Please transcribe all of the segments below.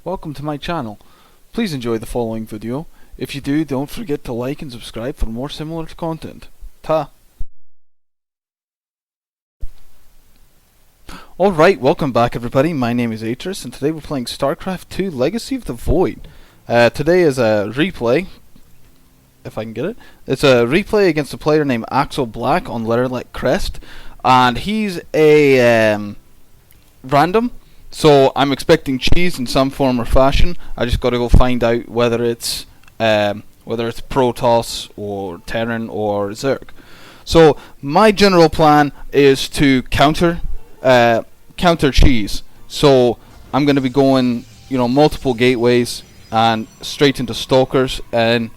welcome to my channel. Please enjoy the following video. If you do, don't forget to like and subscribe for more similar content. Ta! Alright, welcome back everybody. My name is Atris and today we're playing Starcraft 2 Legacy of the Void. Today is a replay, if I can get it. It's a replay against a player named Axel Black on Letterlet Crest, and he's a random. So I'm expecting cheese in some form or fashion. I just got to go find out whether it's Protoss or Terran or Zerg. So my general plan is to counter cheese. So I'm going to be going, multiple gateways and straight into stalkers, and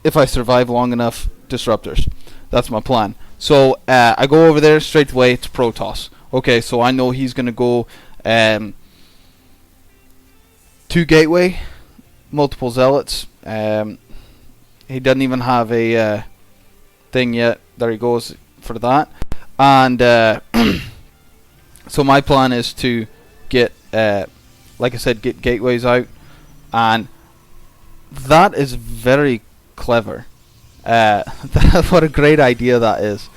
if I survive long enough, disruptors. That's my plan. So I go over there straight away to Protoss. Okay, so I know he's going to go 2 gateway, multiple zealots. He doesn't even have a thing yet. There he goes for that. And so my plan is to get, like I said, get gateways out, and that is very clever. What a great idea that is.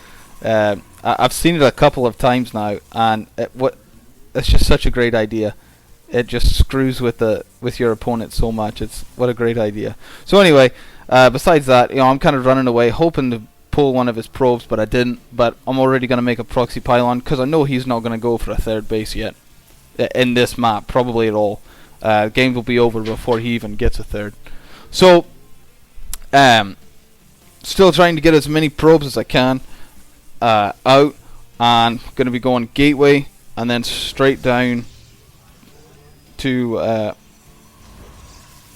I've seen it a couple of times now, and it's just such a great idea. It just screws with your opponent so much. What a great idea. So anyway, besides that, I'm kind of running away, hoping to pull one of his probes, but I didn't. But I'm already going to make a proxy pylon because I know he's not going to go for a third base yet in this map, probably at all. Game will be over before he even gets a third. So, still trying to get as many probes as I can out, and going to be going gateway and then straight down to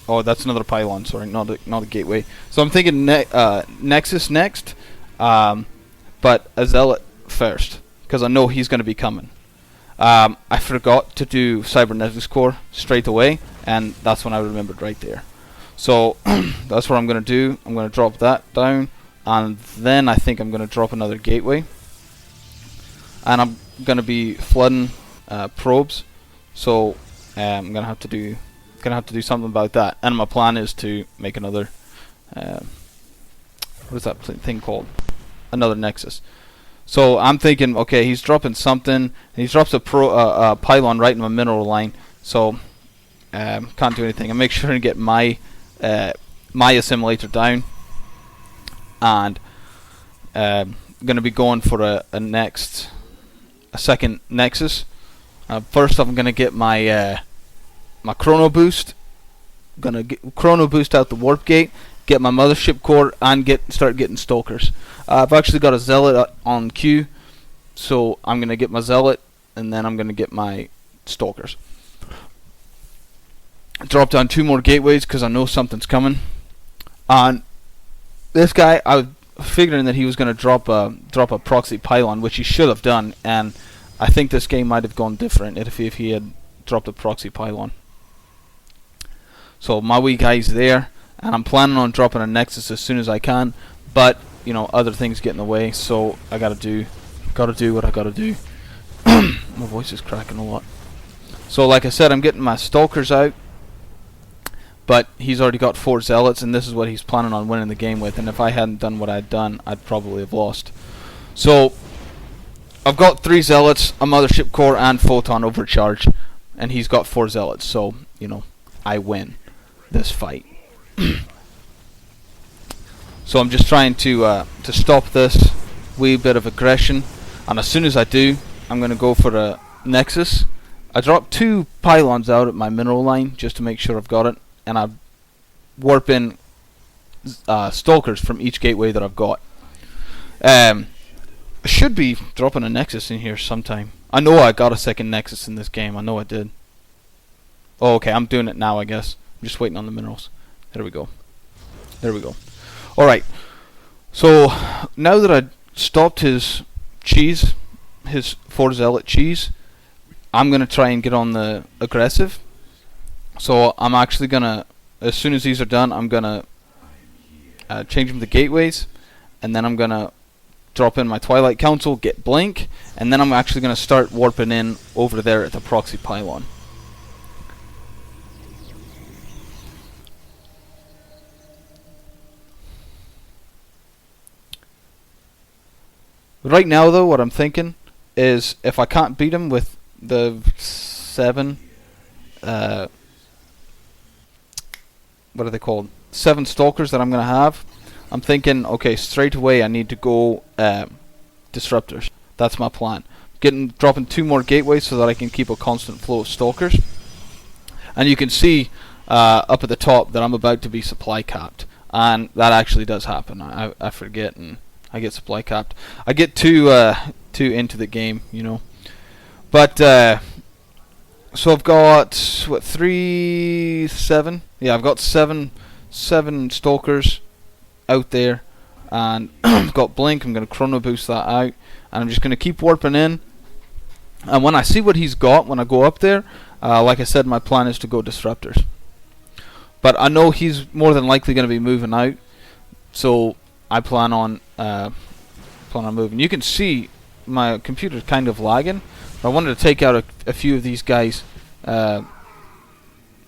oh, that's another pylon, sorry, not a gateway. So I'm thinking Nexus next, but a zealot first, because I know he's going to be coming. I forgot to do cybernetics core straight away, and that's when I remembered right there. So that's what I'm going to do. I'm going to drop that down, and then I think I'm going to drop another gateway, and I'm going to be flooding probes. So I'm going to have to do something about that. And my plan is to make another what is that thing called? Another Nexus. So I'm thinking, okay, he's dropping something, and he drops a pylon right in my mineral line. So can't do anything. I make sure to get my assimilator down, and I'm going to be going for a second Nexus. First I'm going to get my chrono boost. I'm going to chrono boost out the warp gate, get my mothership core, and start getting stalkers. I've actually got a zealot on queue, so I'm going to get my zealot, and then I'm going to get my stalkers. Drop down 2 more gateways because I know something's coming. And this guy, I was figuring that he was going to drop a proxy pylon, which he should have done, and I think this game might have gone different if he had dropped a proxy pylon. So my wee guy's there, and I'm planning on dropping a Nexus as soon as I can, but other things get in the way, so I gotta do what I gotta do. My voice is cracking a lot. So like I said, I'm getting my stalkers out, but he's already got 4 zealots, and this is what he's planning on winning the game with, and if I hadn't done what I'd done, I'd probably have lost. So I've got 3 zealots, a mothership core, and photon overcharge, and he's got 4 zealots, so I win this fight. So I'm just trying to stop this wee bit of aggression, and as soon as I do, I'm going to go for a Nexus. I dropped 2 pylons out at my mineral line just to make sure I've got it, and I warp in stalkers from each gateway that I've got. I should be dropping a Nexus in here sometime. I know I got a second Nexus in this game. I know I did. Oh, okay, I'm doing it now, I guess. I'm just waiting on the minerals. There we go. Alright, so now that I stopped his cheese, his 4 zealot cheese, I'm going to try and get on the aggressive. So I'm actually going to, as soon as these are done, I'm going to change them to gateways, and then I'm going to drop in my Twilight Council, get Blink, and then I'm actually going to start warping in over there at the proxy pylon. Right now, though, what I'm thinking is if I can't beat him with the 7, what are they called? 7 stalkers that I'm gonna have. I'm thinking, okay, straight away I need to go disruptors. That's my plan. Dropping 2 more gateways so that I can keep a constant flow of stalkers. And you can see up at the top that I'm about to be supply capped, and that actually does happen. I forget and I get supply capped. I get too into the game, you know. But so I've got what 3, 7? Yeah, I've got 7 stalkers out there, and I've got blink. I'm going to chrono boost that out, and I'm just going to keep warping in. And when I see what he's got, when I go up there, like I said, my plan is to go disruptors. But I know he's more than likely going to be moving out, so I plan on moving. You can see my computer's kind of lagging. I wanted to take out a few of these guys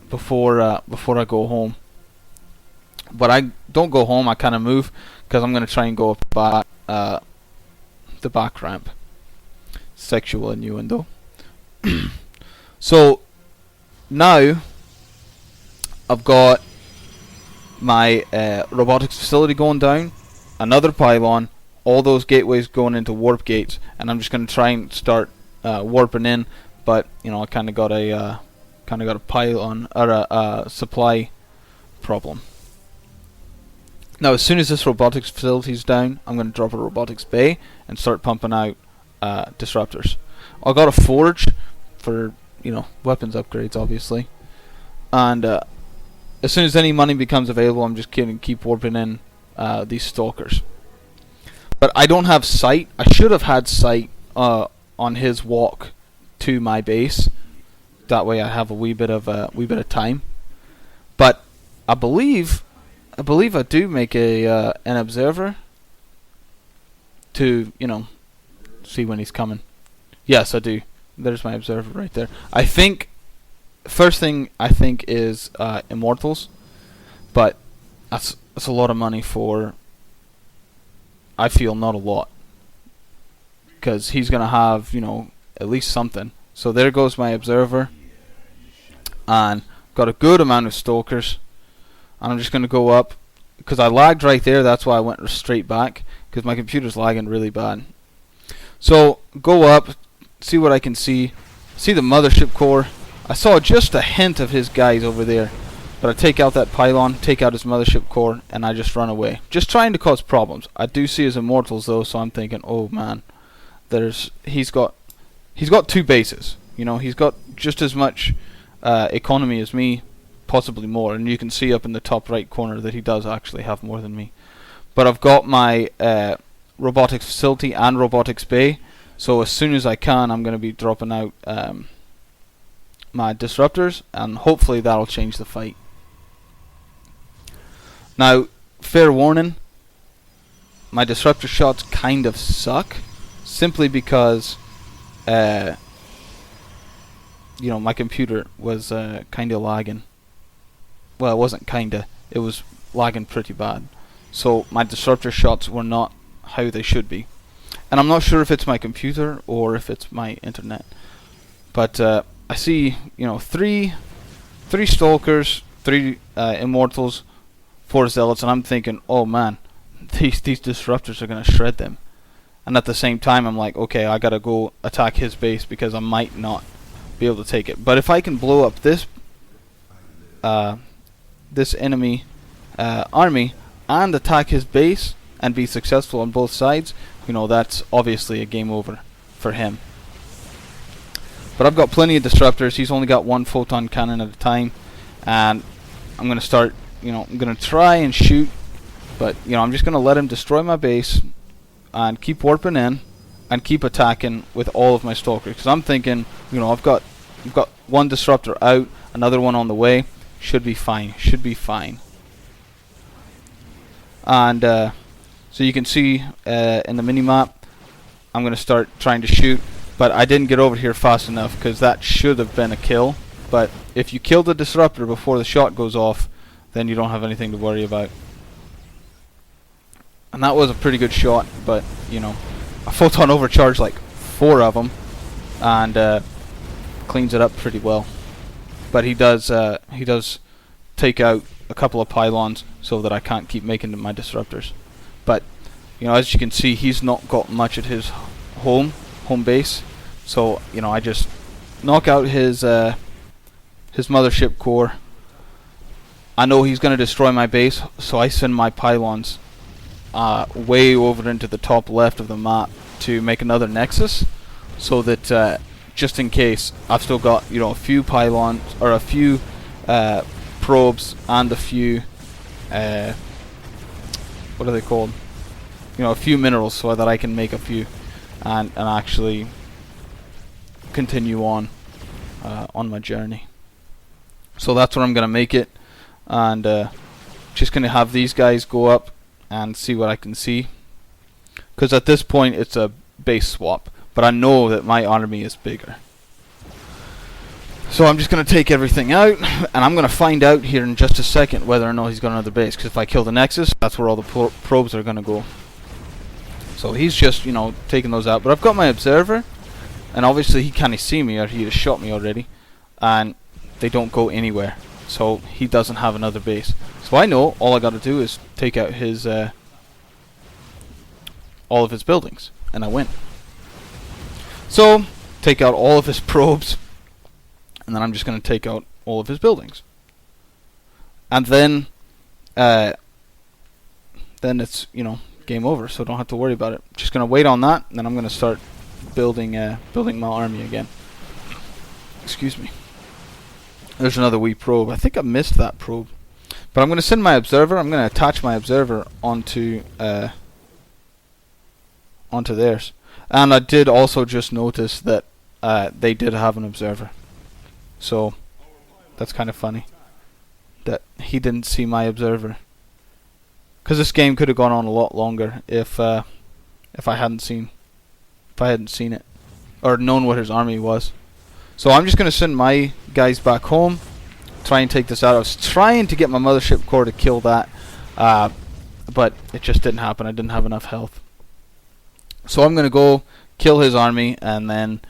before I go home. But I don't go home. I kind of move because I'm going to try and go up the back ramp. Sexual innuendo. So now I've got my robotics facility going down, another pylon, all those gateways going into warp gates, and I'm just going to try and start warping in. But you know, I kind of got a pylon or a supply problem. Now, as soon as this robotics facility is down, I'm going to drop a robotics bay and start pumping out disruptors. I got a forge for, you know, weapons upgrades, obviously. And as soon as any money becomes available, I'm just going to keep warping in these stalkers. But I don't have sight. I should have had sight on his walk to my base. That way, I have a wee bit of time. But I believe I do make an observer to, you know, see when he's coming. Yes, I do. There's my observer right there. I think first thing I think is immortals, but that's a lot of money for, I feel, not a lot, because he's gonna have, you know, at least something. So there goes my observer, and got a good amount of stalkers. And I'm just going to go up, because I lagged right there. That's why I went straight back, because my computer's lagging really bad. So go up, see what I can see. See the mothership core. I saw just a hint of his guys over there, but I take out that pylon, take out his mothership core, and I just run away, just trying to cause problems. I do see his immortals though, so I'm thinking, oh man, he's got 2 bases. You know, he's got just as much economy as me, possibly more, and you can see up in the top right corner that he does actually have more than me. But I've got my robotics facility and robotics bay, so as soon as I can, I'm going to be dropping out my disruptors, and hopefully that'll change the fight. Now, fair warning, my disruptor shots kind of suck, simply because you know, my computer was kind of lagging. Well, it wasn't kinda, it was lagging pretty bad. So my disruptor shots were not how they should be. And I'm not sure if it's my computer or if it's my internet. But I see, you know, three stalkers, 3 immortals, 4 zealots, and I'm thinking, oh man, these disruptors are gonna shred them. And at the same time, I'm like, okay, I gotta go attack his base because I might not be able to take it. But if I can blow up this enemy army and attack his base and be successful on both sides, you know, that's obviously a game over for him. But I've got plenty of disruptors. He's only got 1 photon cannon at a time, and I'm gonna start, you know, I'm gonna try and shoot, but you know, I'm just gonna let him destroy my base and keep warping in and keep attacking with all of my stalkers, because I'm thinking, you know, I've got 1 disruptor out, another one on the way. Should be fine. And so you can see in the mini map, I'm going to start trying to shoot, but I didn't get over here fast enough, because that should have been a kill. But if you kill the disruptor before the shot goes off, then you don't have anything to worry about. And that was a pretty good shot, but you know, a photon overcharge like 4 of them, and cleans it up pretty well. But he does take out a couple of pylons so that I can't keep making my disruptors. But as you can see, he's not got much at his home base. So I just knock out his mothership core. I know he's going to destroy my base, so I send my pylons way over into the top left of the map to make another nexus, so that just in case, I've still got a few pylons or a few probes and a few what are they called? A few minerals, so that I can make a few and actually continue on my journey. So that's what I'm gonna make it, and just gonna have these guys go up and see what I can see, because at this point it's a base swap, but I know that my army is bigger. So I'm just going to take everything out, and I'm going to find out here in just a second whether or not he's got another base, because if I kill the Nexus, that's where all the probes are going to go. So he's just, taking those out. But I've got my observer, and obviously he can't see me, or he has shot me already, and they don't go anywhere. So he doesn't have another base. So I know all I got to do is take out his all of his buildings, and I win. So take out all of his probes, and then I'm just going to take out all of his buildings. And then it's, game over, so don't have to worry about it. Just going to wait on that, and then I'm going to start building my army again. Excuse me. There's another wee probe. I think I missed that probe. But I'm going to send my observer. I'm going to attach my observer onto theirs. And I did also just notice that they did have an observer. So that's kind of funny that he didn't see my observer, because this game could have gone on a lot longer if I hadn't seen it or known what his army was. So I'm just going to send my guys back home, try and take this out. I was trying to get my mothership core to kill that, but it just didn't happen. I didn't have enough health. So I'm going to go kill his army, and then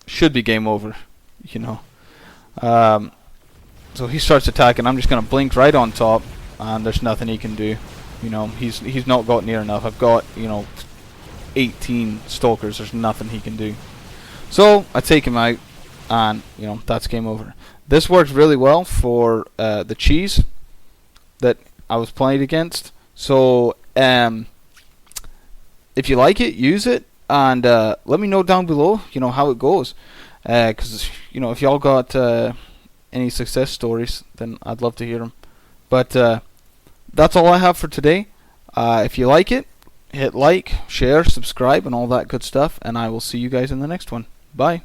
should be game over. So he starts attacking. I'm just going to blink right on top, and there's nothing he can do. He's not got near enough. I've got 18 stalkers. There's nothing he can do. So I take him out, and that's game over. This works really well for the cheese that I was playing against. So if you like it, use it, and let me know down below how it goes. Because if y'all got any success stories, then I'd love to hear them. But that's all I have for today. If you like it, hit like, share, subscribe, and all that good stuff, and I will see you guys in the next one. Bye.